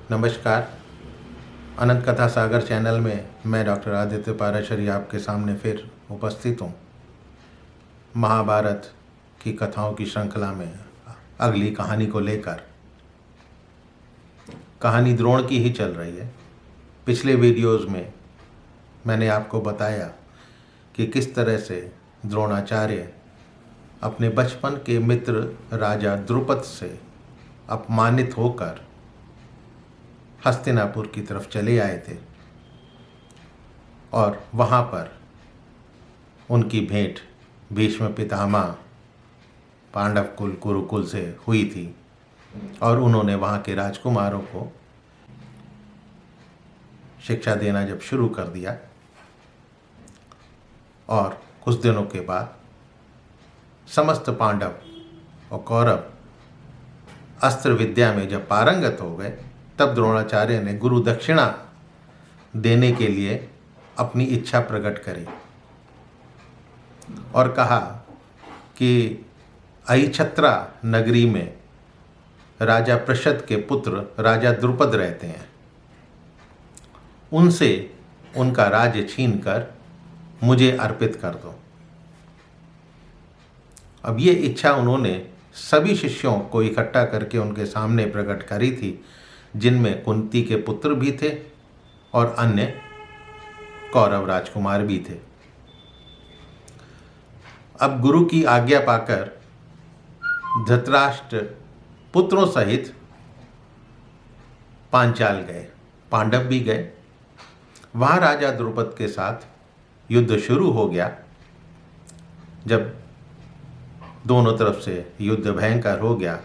नमस्कार। अनंत कथा सागर चैनल में मैं डॉक्टर आदित्य पाराशरी आपके सामने फिर उपस्थित हूँ। महाभारत की कथाओं की श्रृंखला में अगली कहानी को लेकर। कहानी द्रोण की ही चल रही है। पिछले वीडियोज़ में मैंने आपको बताया कि किस तरह से द्रोणाचार्य अपने बचपन के मित्र राजा द्रुपद से अपमानित होकर हस्तिनापुर की तरफ चले आए थे और वहाँ पर उनकी भेंट भीष्म पितामह पांडव कुल कुरुकुल से हुई थी और उन्होंने वहाँ के राजकुमारों को शिक्षा देना जब शुरू कर दिया और कुछ दिनों के बाद समस्त पांडव और कौरव अस्त्र विद्या में जब पारंगत हो गए, तब द्रोणाचार्य ने गुरु दक्षिणा देने के लिए अपनी इच्छा प्रकट करी और कहा कि अहिछत्रा नगरी में राजा प्रशद के पुत्र राजा द्रुपद रहते हैं, उनसे उनका राज्य छीनकर मुझे अर्पित कर दो। अब ये इच्छा उन्होंने सभी शिष्यों को इकट्ठा करके उनके सामने प्रकट करी थी, जिनमें कुंती के पुत्र भी थे और अन्य कौरव राजकुमार भी थे। अब गुरु की आज्ञा पाकर धृतराष्ट्र पुत्रों सहित पांचाल गए, पांडव भी गए। वहाँ राजा द्रुपद के साथ युद्ध शुरू हो गया। जब दोनों तरफ से युद्ध भयंकर हो गया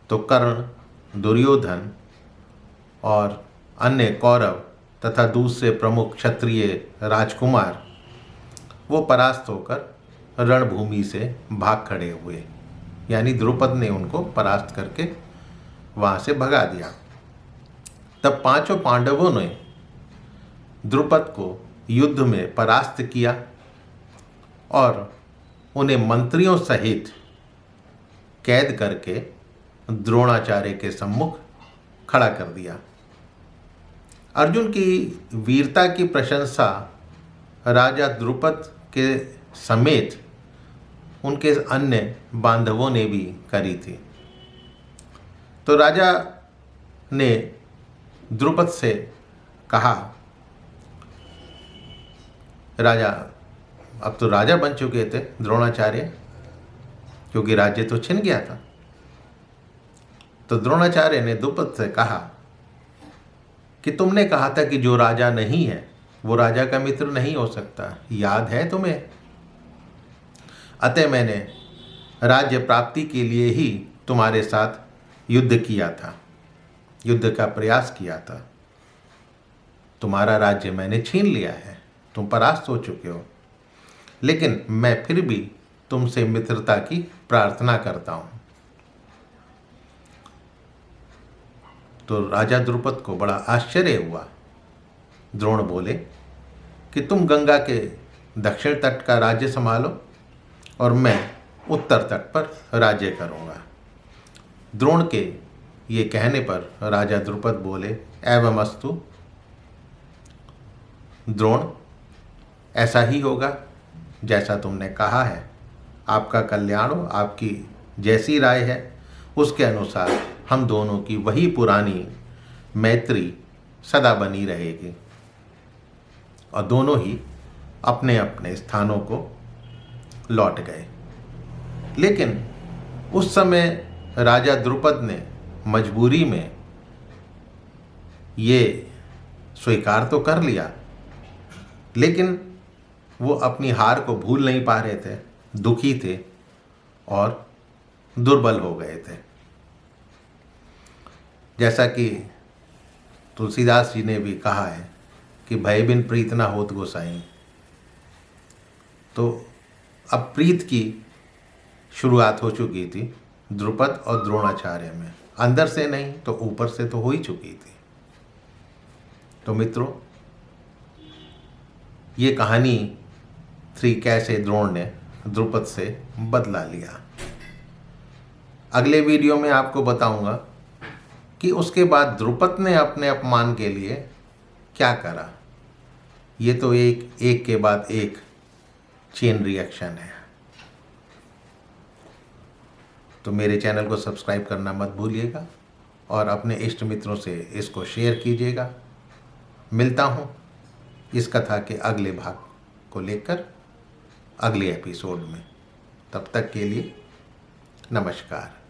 तो कर्ण, दुर्योधन और अन्य कौरव तथा दूसरे प्रमुख क्षत्रिय राजकुमार वो परास्त होकर रणभूमि से भाग खड़े हुए, यानी द्रुपद ने उनको परास्त करके वहाँ से भगा दिया। तब पांचों पांडवों ने द्रुपद को युद्ध में परास्त किया और उन्हें मंत्रियों सहित कैद करके द्रोणाचार्य के सम्मुख खड़ा कर दिया। अर्जुन की वीरता की प्रशंसा राजा द्रुपद के समेत उनके अन्य बांधवों ने भी करी थी। तो राजा ने द्रुपद से कहा, राजा अब तो राजा बन चुके थे द्रोणाचार्य, क्योंकि राज्य तो छिन गया था। तो द्रोणाचार्य ने द्रुपद से कहा कि तुमने कहा था कि जो राजा नहीं है वो राजा का मित्र नहीं हो सकता, याद है तुम्हें? अतः मैंने राज्य प्राप्ति के लिए ही तुम्हारे साथ युद्ध किया था, युद्ध का प्रयास किया था। तुम्हारा राज्य मैंने छीन लिया है, तुम परास्त हो चुके हो, लेकिन मैं फिर भी तुमसे मित्रता की प्रार्थना करता हूँ। तो राजा द्रुपद को बड़ा आश्चर्य हुआ। द्रोण बोले कि तुम गंगा के दक्षिण तट का राज्य संभालो और मैं उत्तर तट पर राज्य करूँगा। द्रोण के ये कहने पर राजा द्रुपद बोले, एवं अस्तु द्रोण, ऐसा ही होगा जैसा तुमने कहा है। आपका कल्याण हो, आपकी जैसी राय है उसके अनुसार हम दोनों की वही पुरानी मैत्री सदा बनी रहेगी। और दोनों ही अपने अपने स्थानों को लौट गए। लेकिन उस समय राजा द्रुपद ने मजबूरी में ये स्वीकार तो कर लिया, लेकिन वो अपनी हार को भूल नहीं पा रहे थे, दुखी थे और दुर्बल हो गए थे। जैसा कि तुलसीदास जी ने भी कहा है कि भय बिन प्रीत न होत गोसाई। तो अब प्रीत की शुरुआत हो चुकी थी द्रुपद और द्रोणाचार्य में, अंदर से नहीं तो ऊपर से तो हो ही चुकी थी। तो मित्रों, ये कहानी थी कैसे द्रोण ने द्रुपद से बदला लिया। अगले वीडियो में आपको बताऊंगा कि उसके बाद द्रुपद ने अपने अपमान के लिए क्या करा। ये तो एक के बाद एक चेन रिएक्शन है। तो मेरे चैनल को सब्सक्राइब करना मत भूलिएगा और अपने इष्ट मित्रों से इसको शेयर कीजिएगा। मिलता हूँ इस कथा के अगले भाग को लेकर अगले एपिसोड में। तब तक के लिए नमस्कार।